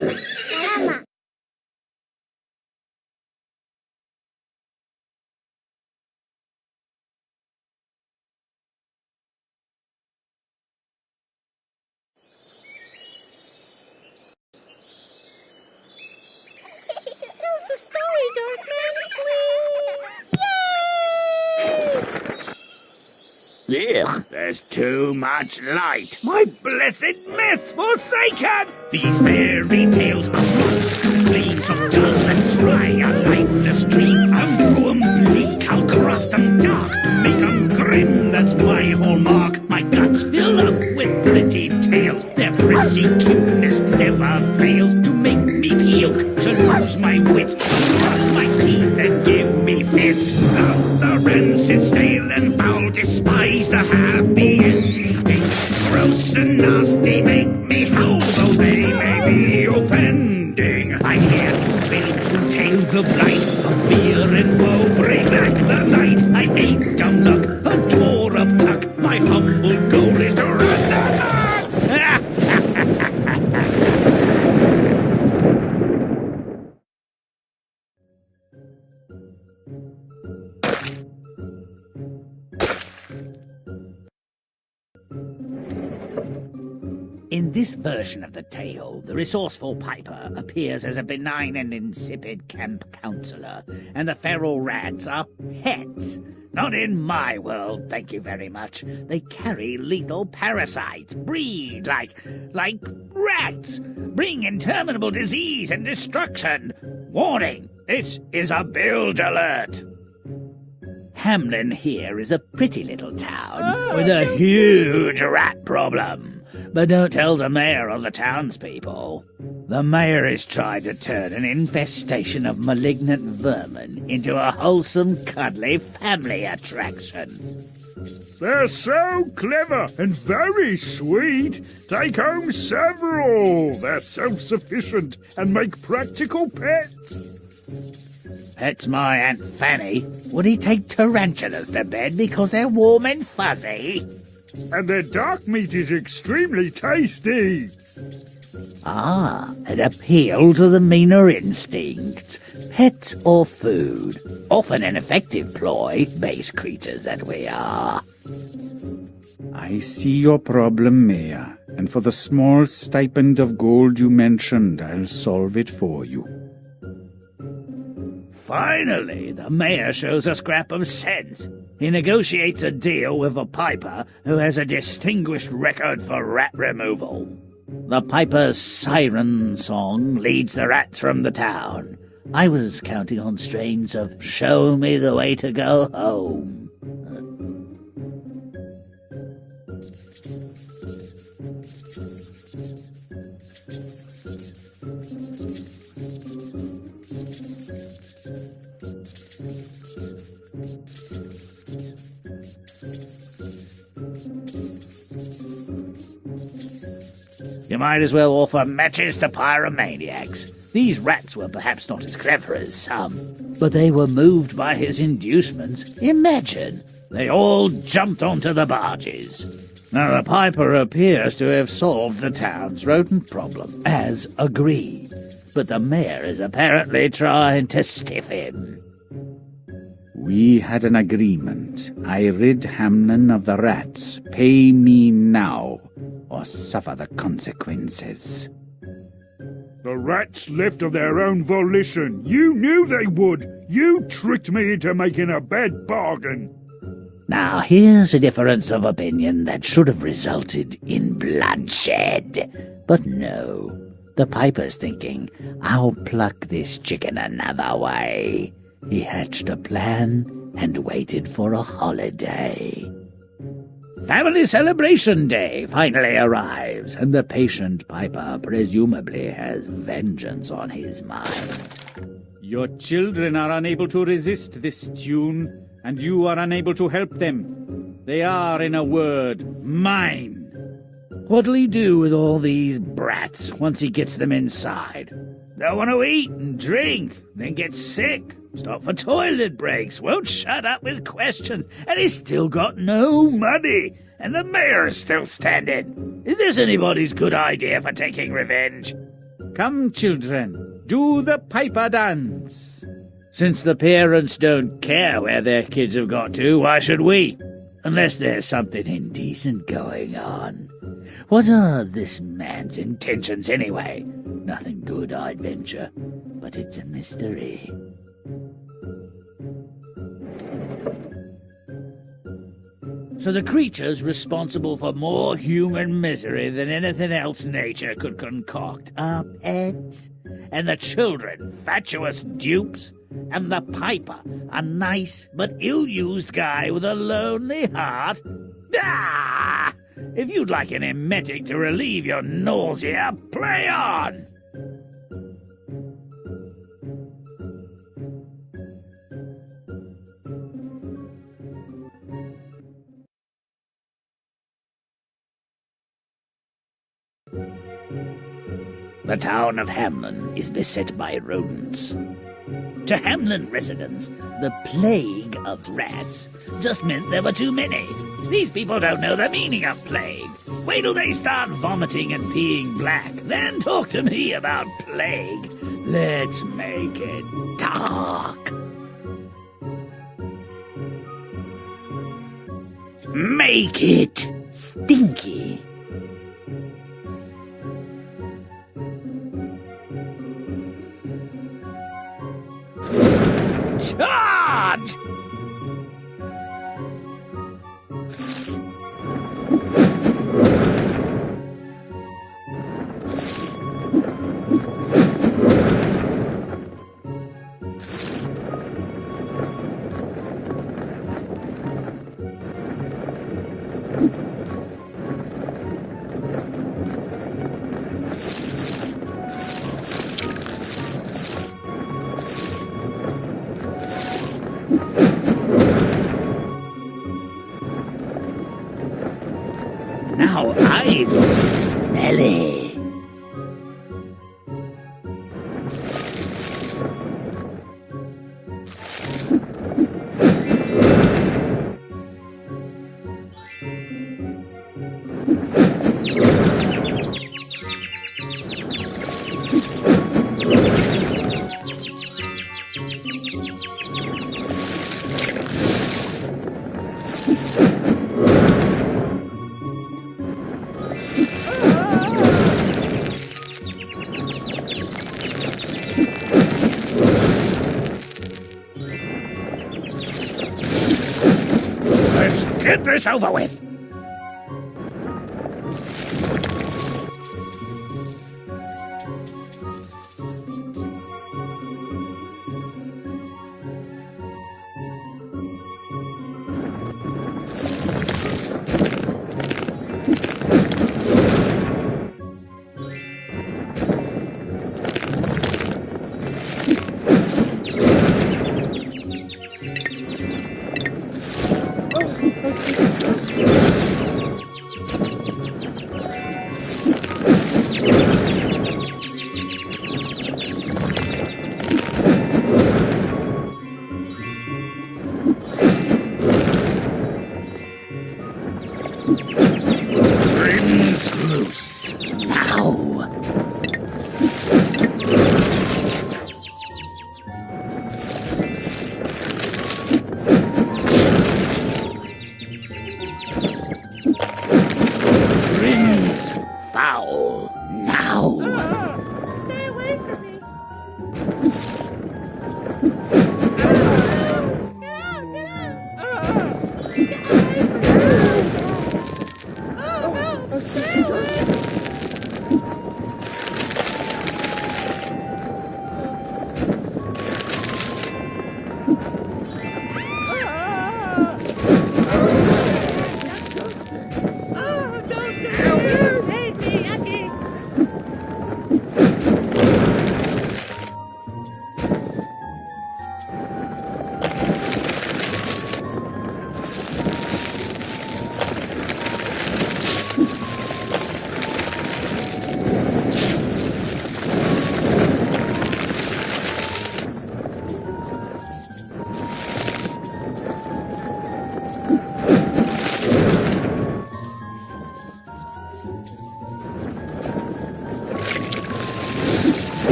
Mama. Tell us a story, Darkman, please. Yay! Ugh, there's too much light. My blessed mess forsaken! These fairy tales are roots to glean, so dull and dry a lifeless dream. I'll brew 'em bleak, I'll craft 'em dark to make 'em grim. That's my hallmark. My guts fill up with pretty tales. Their prissy cuteness never fails to make me puke, to lose my wits, to rub my teeth and give me fits. Love the rancid, stale and foul, despise the happy ending. Gross and nasty make me howl, though they may be offending. I'm here to build true tales of light, of fear and woe, bring back the night. I ain't dumb luck, a tore-up tuck. My humble goal is to run the In this version of the tale, the resourceful Piper appears as a benign and insipid camp counselor, and the feral rats are pets. Not in my world, thank you very much. They carry lethal parasites, breed like rats, bring interminable disease and destruction. Warning, this is a build alert. Hamlin here is a pretty little town with a huge rat problem. But don't tell the mayor or the townspeople. The mayor is trying to turn an infestation of malignant vermin into a wholesome, cuddly family attraction. They're so clever and very sweet. Take home several. They're self-sufficient and make practical pets. That's my Aunt Fanny. Would he take tarantulas to bed because they're warm and fuzzy? And their dark meat is extremely tasty. Ah, an appeal to the meaner instincts. Pets or food? Often an effective ploy, base creatures that we are. I see your problem, Mayor, and for the small stipend of gold you mentioned, I'll solve it for you. Finally, the mayor shows a scrap of sense. He negotiates a deal with a piper who has a distinguished record for rat removal. The piper's siren song leads the rats from the town. I was counting on strains of "Show Me the Way to Go Home." You might as well offer matches to pyromaniacs. These rats were perhaps not as clever as some, but they were moved by his inducements. Imagine, they all jumped onto the barges. Now the piper appears to have solved the town's rodent problem, as agreed, but the mayor is apparently trying to stiff him. We had an agreement. I rid Hamlin of the rats. Pay me now, or suffer the consequences. The rats left of their own volition. You knew they would. You tricked me into making a bad bargain. Now here's a difference of opinion that should have resulted in bloodshed. But no, the piper's thinking, I'll pluck this chicken another way. He hatched a plan and waited for a holiday. Family Celebration Day finally arrives, and the patient piper presumably has vengeance on his mind. Your children are unable to resist this tune, and you are unable to help them. They are, in a word, mine. What'll he do with all these brats once he gets them inside? They'll want to eat and drink, then get sick, stop for toilet breaks, won't shut up with questions, and he's still got no money, and the mayor's still standing. Is this anybody's good idea for taking revenge? Come, children, do the piper dance. Since the parents don't care where their kids have got to, why should we? Unless there's something indecent going on. What are this man's intentions anyway? Nothing good, I'd venture, but it's a mystery. So the creature's responsible for more human misery than anything else nature could concoct are pets, and the children fatuous dupes, and the piper a nice but ill-used guy with a lonely heart? Ah! If you'd like an emetic to relieve your nausea, play on! The town of Hamlin is beset by rodents. To Hamlin residents, the plague of rats just meant there were too many. These people don't know the meaning of plague. Wait till they start vomiting and peeing black, then talk to me about plague. Let's make it dark. Make it stinky. Charge! Now I'm smelly. Get this over with!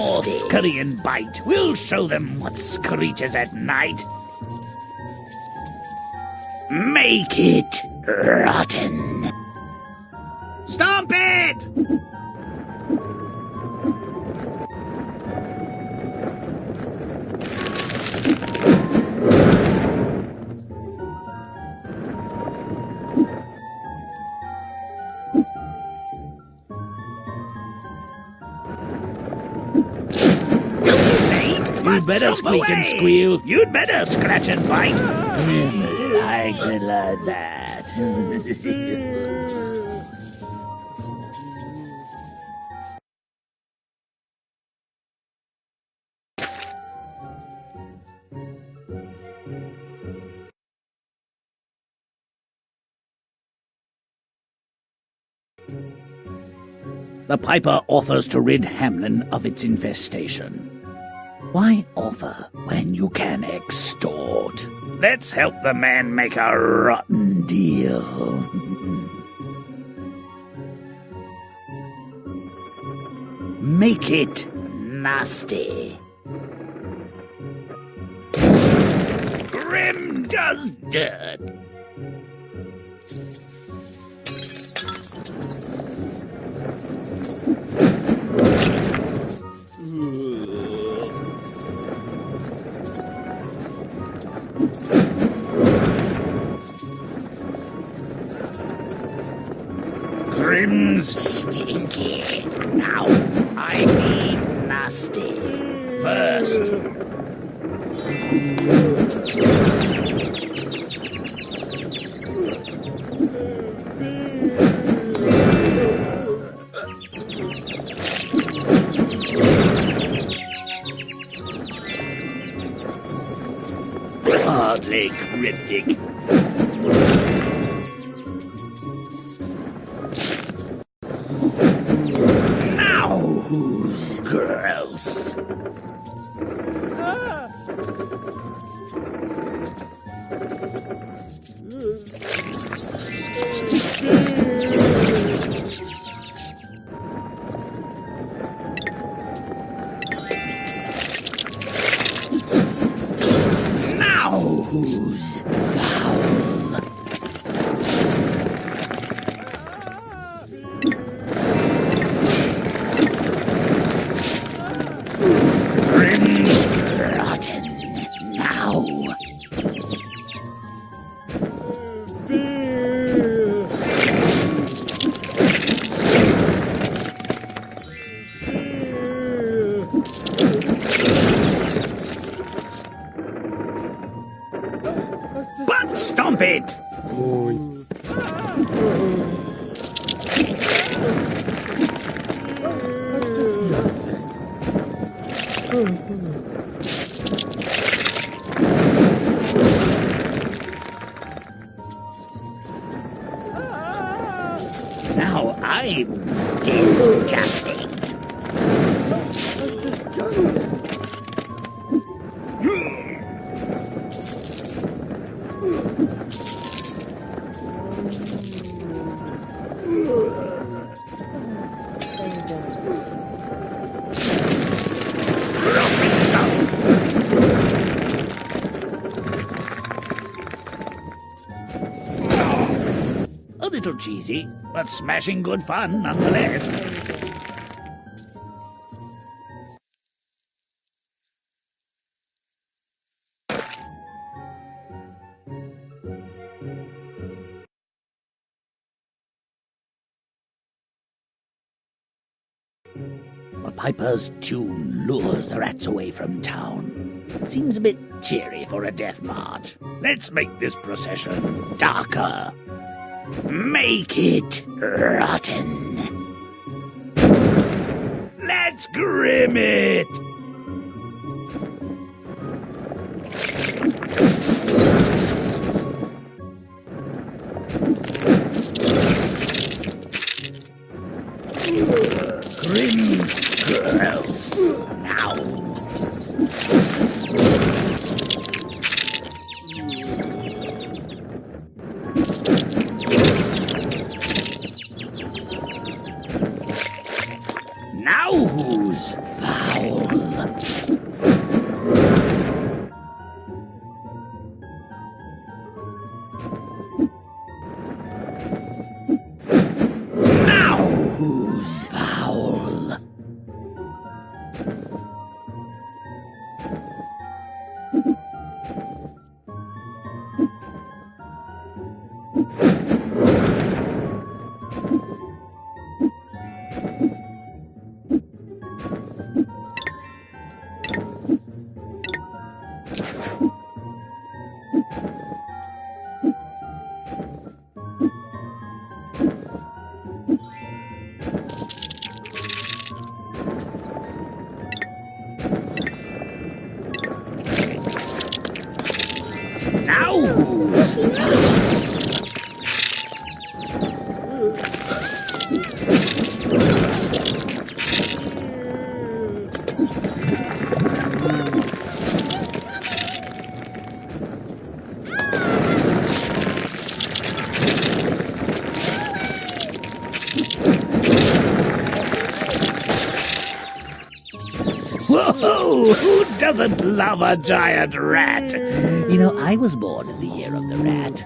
more scurry and bite. We'll show them what screeches at night. Make it rotten. Stomp it! You'd better squeak and squeal. You'd better scratch and bite. Grimm likes it like that. The piper offers to rid Hamlin of its infestation. Why offer when you can extort? Let's help the man make a rotten deal. Make it nasty. Grimm does dirt. Grimm's stinky. Now, I mean nasty. First. Hardly cryptic. Now who's gross? Now who's foul? Grimm's rotten. Now. Butt stomp it! Now I'm disgusting. A little cheesy, but smashing good fun nonetheless. A piper's tune lures the rats away from town. Seems a bit cheery for a death march. Let's make this procession darker. Make it rotten. Let's grim it. Grimm's gross. Now. Now who's foul? Whoa! Who doesn't love a giant rat? You know, I was born in the year of the rat.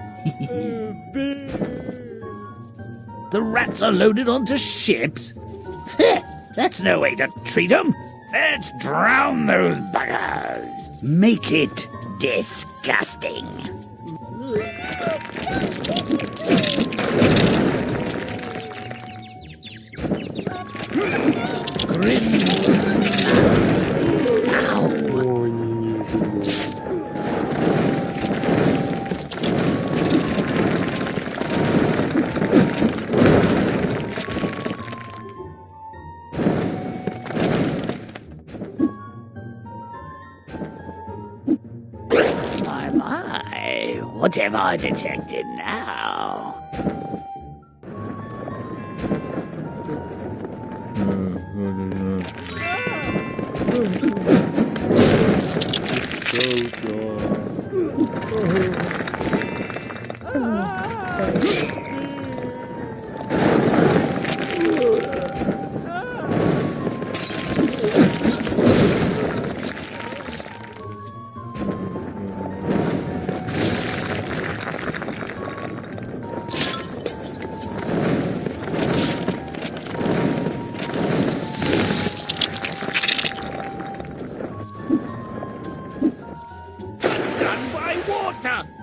The rats are loaded onto ships? That's no way to treat them. Let's drown those buggers. Make it disgusting. Grimm's My, what have I detected now?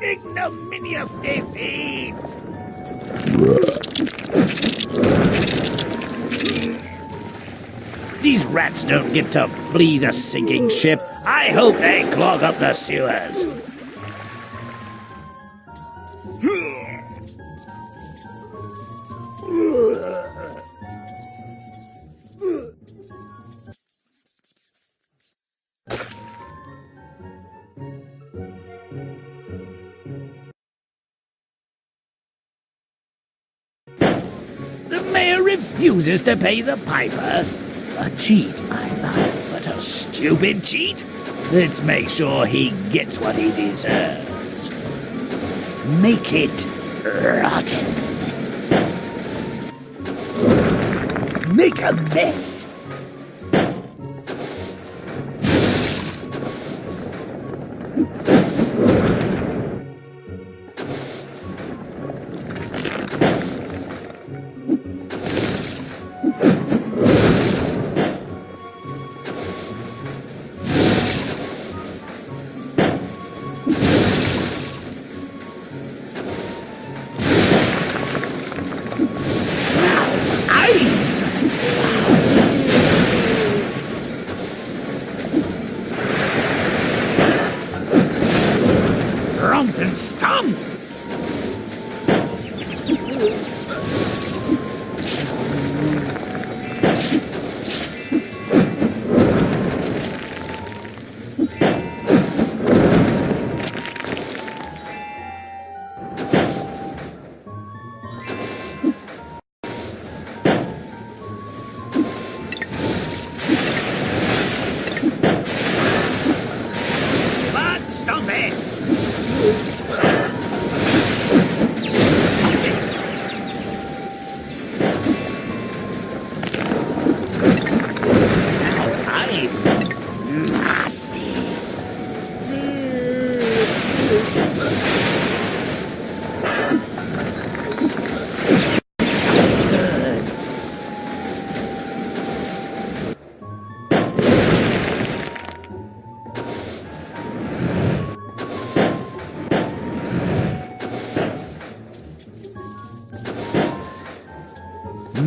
Ignominious defeat! These rats don't get to flee the sinking ship. I hope they clog up the sewers. The mayor refuses to pay the piper. A cheat, I like, but a stupid cheat? Let's make sure he gets what he deserves. Make it rotten. Make a mess. And stomp! But stomp it!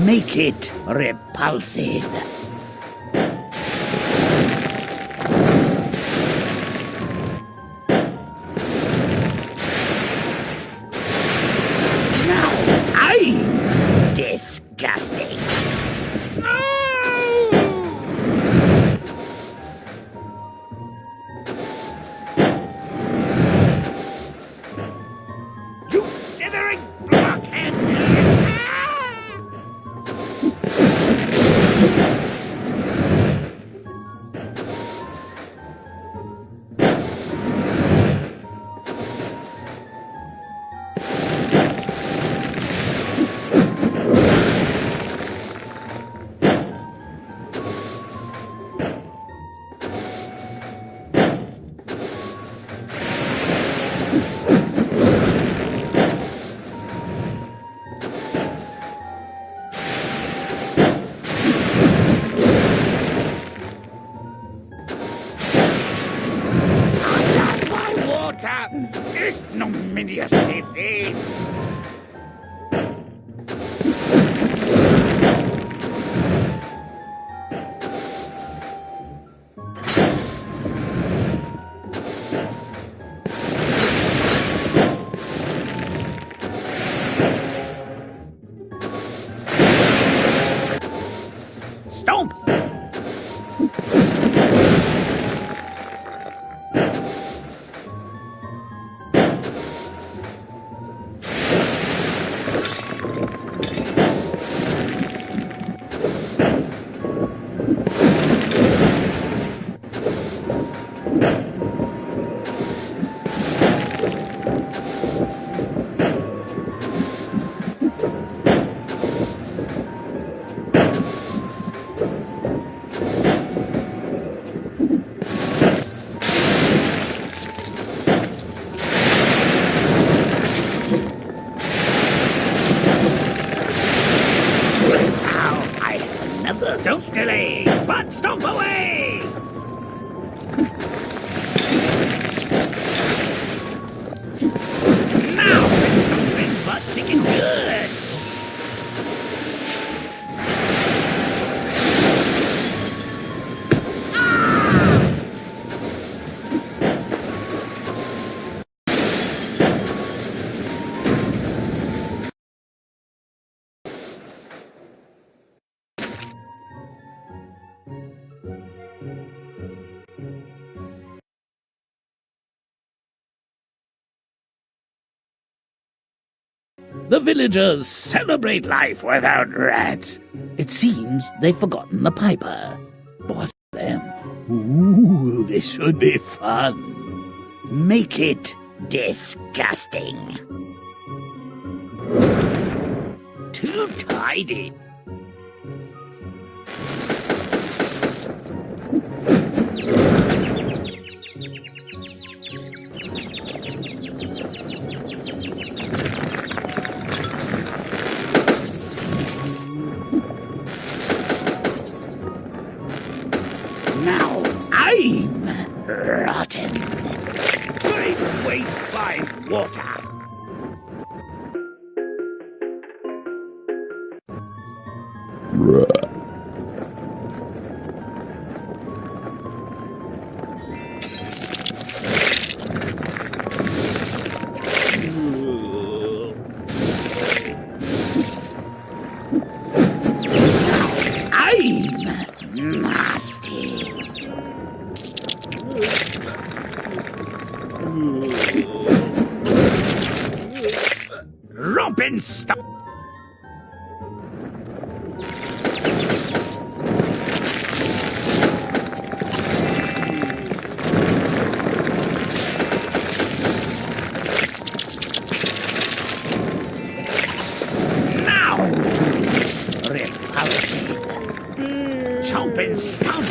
Make it repulsive. Now I'm disgusting. water. Ignominious defeat. Stomp! Don't delay, but stomp away! Now it's stomping, but sticking good! The villagers celebrate life without rats. It seems they've forgotten the piper. But what's them? Ooh, this should be fun. Make it disgusting. Too tidy. Now I'm rotten. Great waste by water. I'm nasty. Rompin' stop. Now, repulsive. Chompin' stomp.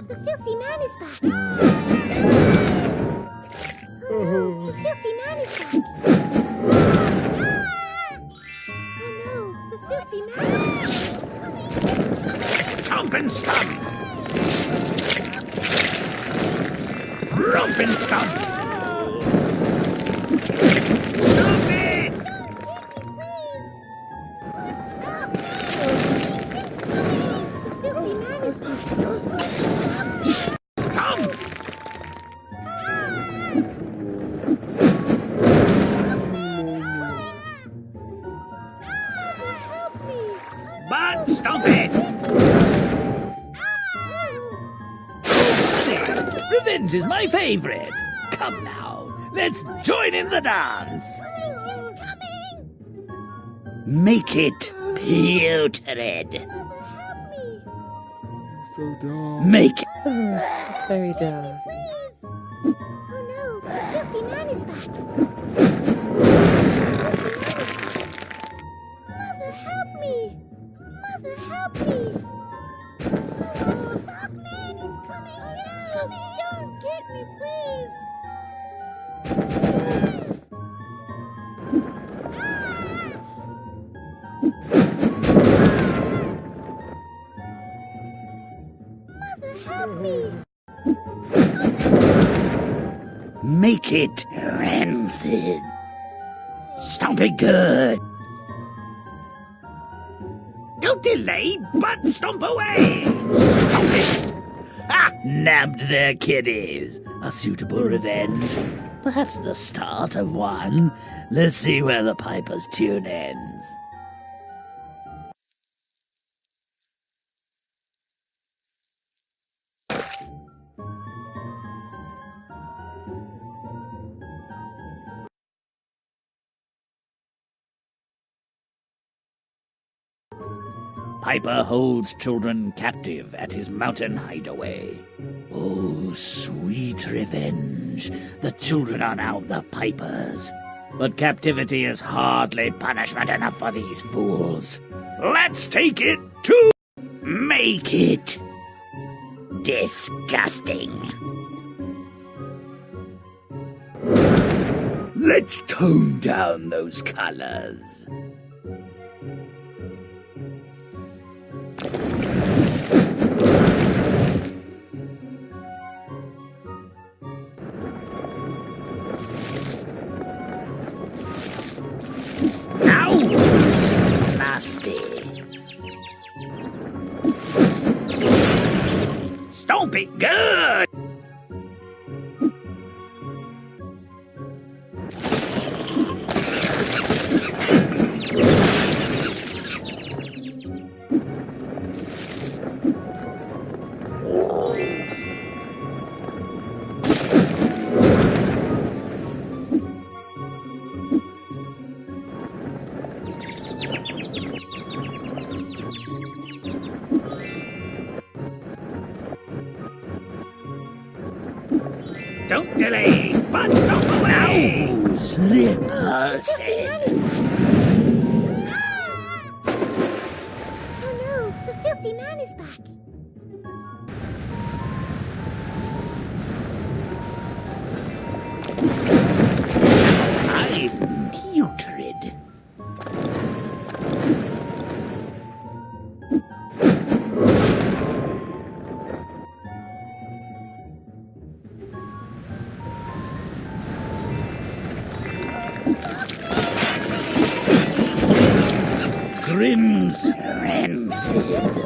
The filthy man is back. Oh no, the filthy man is back. Oh no, the filthy man is coming. Chompin' stomp. Rompin' stomp. Stop it! Don't hit me, please. Stop. The filthy man is disgusting. Stomp. Help me. But stop it! Revenge is my favorite. Come now, let's join in the dance. He's coming. Make it putrid. Help me. so dark. Make It's very dark. Please! Oh no, the filthy man is back. Mother, help me! Mother, help me! Oh, the dark man is coming! He's coming! Don't get me, please! Mother, help me! Make it rancid. Stomp it good. Don't delay, but stomp away. Stomp it. Ha! Nabbed their kiddies. A suitable revenge. Perhaps the start of one. Let's see where the piper's tune ends. Piper holds children captive at his mountain hideaway. Oh, sweet revenge. The children are now the Pipers. But captivity is hardly punishment enough for these fools. Let's take it to make it disgusting. Let's tone down those colors. Nasty. Stomp it good. Don't delay, but stop away! Repulsive. Oh no, the filthy man is back. I'm putrid. Grimm's rancid.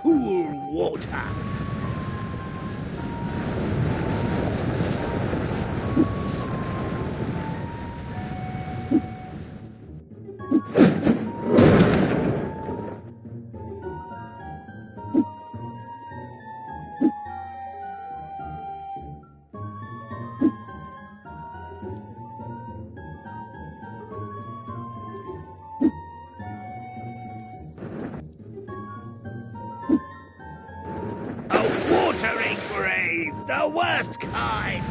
Cool water. Watering grave, the worst kind.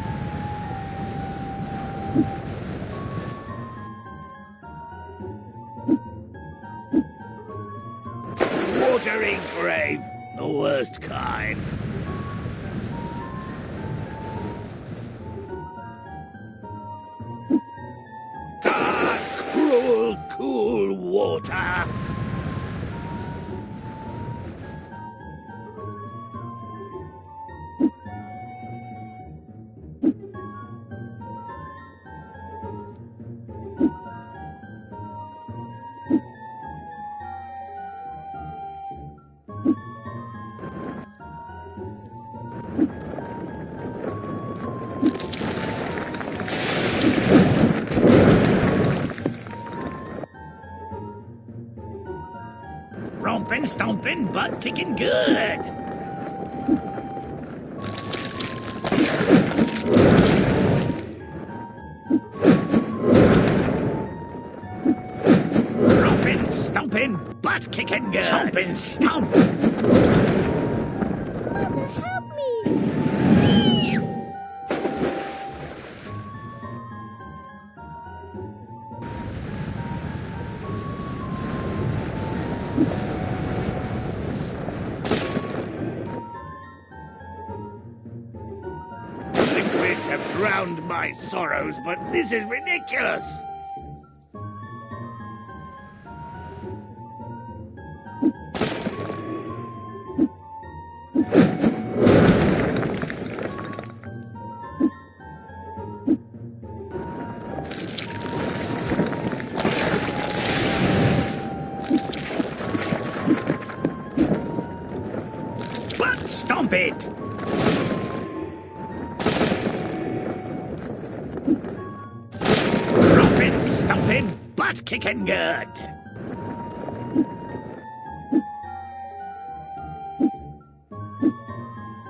Watering grave, the worst kind. Ah! cool water. Rompin', stompin', butt kicking good. Rompin', stompin', butt kicking good. Stompin', stomp. Mother, help me! Liquids have drowned my sorrows, but this is ridiculous. Butt stomp it! Rompin', stompin', butt kicking good.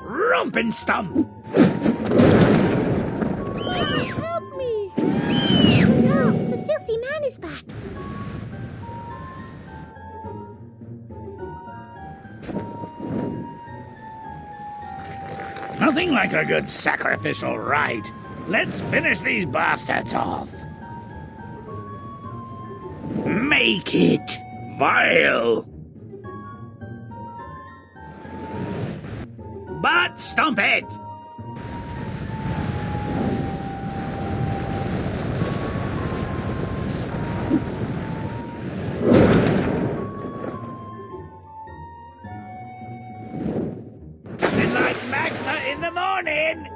Rompin' stomp. Mother, help me! Oh, the filthy man is back. Nothing like a good sacrificial rite. Let's finish these bastards off. Make it vile. Butt stomp it. Nothing like magma in the morning.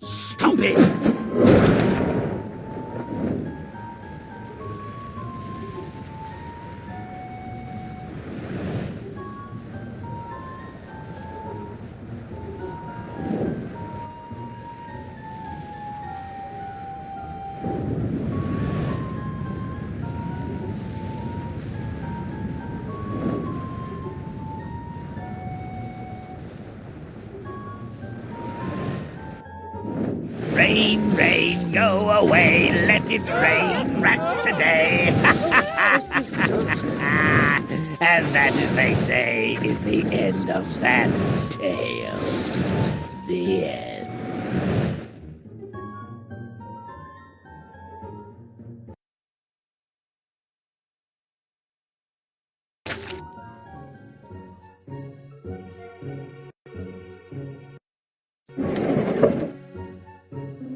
Stomp it! Rain, rain, go away, let it rain rats today. And that, as they say, is the end of that tale. The end.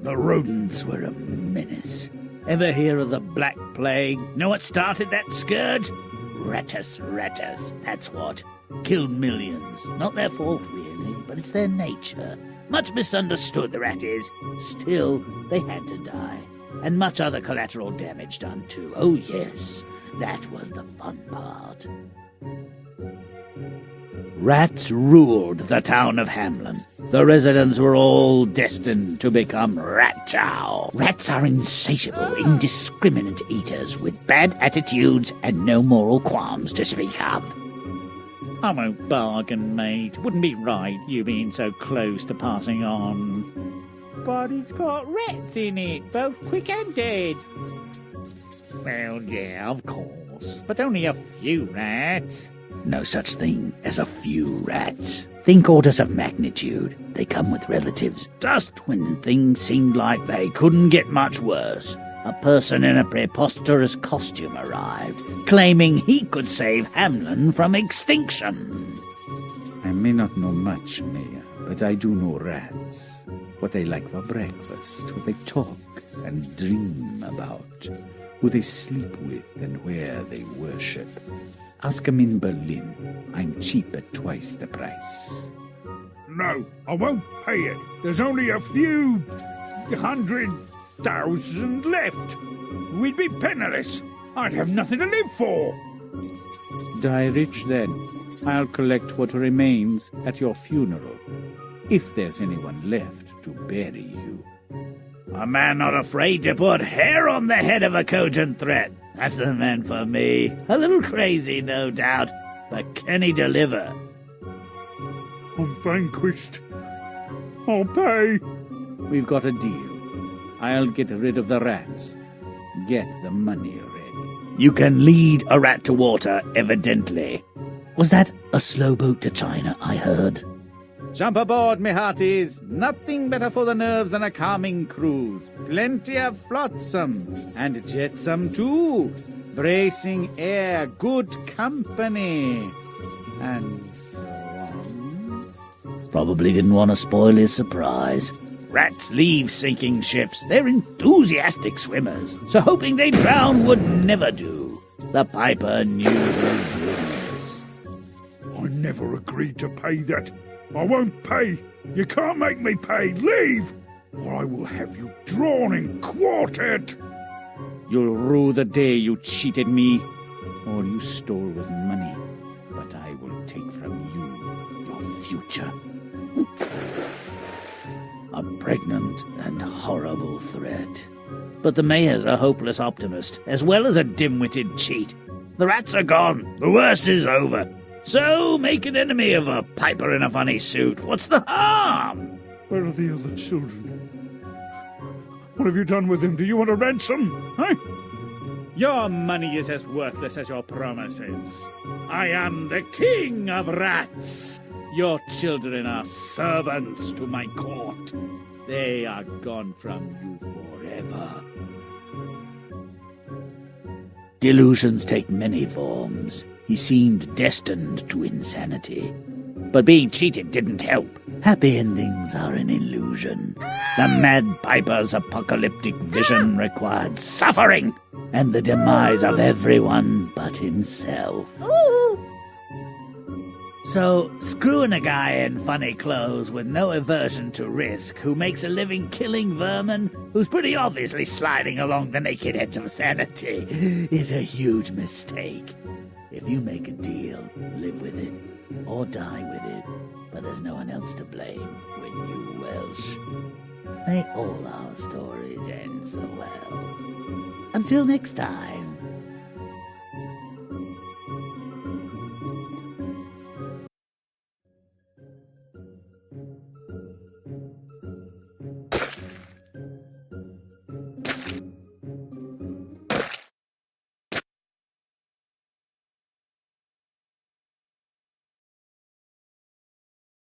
The rodents were a menace. Ever hear of the Black Plague? Know what started that scourge? Ratus, that's what. Killed millions. Not their fault, really, but it's their nature. Much misunderstood, the rat is. Still, they had to die. And much other collateral damage done, too. Oh, yes, that was the fun part. Rats ruled the town of Hamlin. The residents were all destined to become rat chow. Rats are insatiable, indiscriminate eaters with bad attitudes and no moral qualms to speak of. I won't bargain, mate. Wouldn't be right, you being so close to passing on. But it's got rats in it, both quick and dead. Well, yeah, of course. But only a few rats. No such thing as a few rats. Think orders of magnitude. They come with relatives. Just when things seemed like they couldn't get much worse, a person in a preposterous costume arrived, claiming he could save Hamlin from extinction. I may not know much, Mayor, but I do know rats. What they like for breakfast, what they talk and dream about, who they sleep with and where they worship. Ask 'em in Berlin. I'm cheap at twice the price. No, I won't pay it. There's only a few 100,000 left. We'd be penniless. I'd have nothing to live for. Die rich then. I'll collect what remains at your funeral, if there's anyone left to bury you. A man not afraid to put hair on the head of a cogent threat. That's the man for me. A little crazy, no doubt, but can he deliver? I'm vanquished. I'll pay. We've got a deal. I'll get rid of the rats. Get the money ready. You can lead a rat to water, evidently. Was that a slow boat to China, I heard? Jump aboard, me hearties. Nothing better for the nerves than a calming cruise. Plenty of flotsam, and jetsam too. Bracing air, good company, and so on. Probably didn't want to spoil his surprise. Rats leave sinking ships. They're enthusiastic swimmers, so hoping they drown would never do. The piper knew the business. I never agreed to pay that. I won't pay. You can't make me pay. Leave, or I will have you drawn and quartered. You'll rue the day you cheated me. All you stole was money, but I will take from you your future. A pregnant and horrible threat. But the mayor's a hopeless optimist, as well as a dim-witted cheat. The rats are gone. The worst is over. So make an enemy of a piper in a funny suit. What's the harm? Where are the other children? What have you done with them? Do you want a ransom? Huh? Your money is as worthless as your promises. I am the king of rats. Your children are servants to my court. They are gone from you forever. Delusions take many forms. He seemed destined to insanity. But being cheated didn't help. Happy endings are an illusion. The Mad Piper's apocalyptic vision required suffering and the demise of everyone but himself. Ooh. So, screwing a guy in funny clothes with no aversion to risk, who makes a living killing vermin, who's pretty obviously sliding along the naked edge of sanity, is a huge mistake. If you make a deal, live with it, or die with it, but there's no one else to blame when you Welsh. May all our stories end so well. Until next time.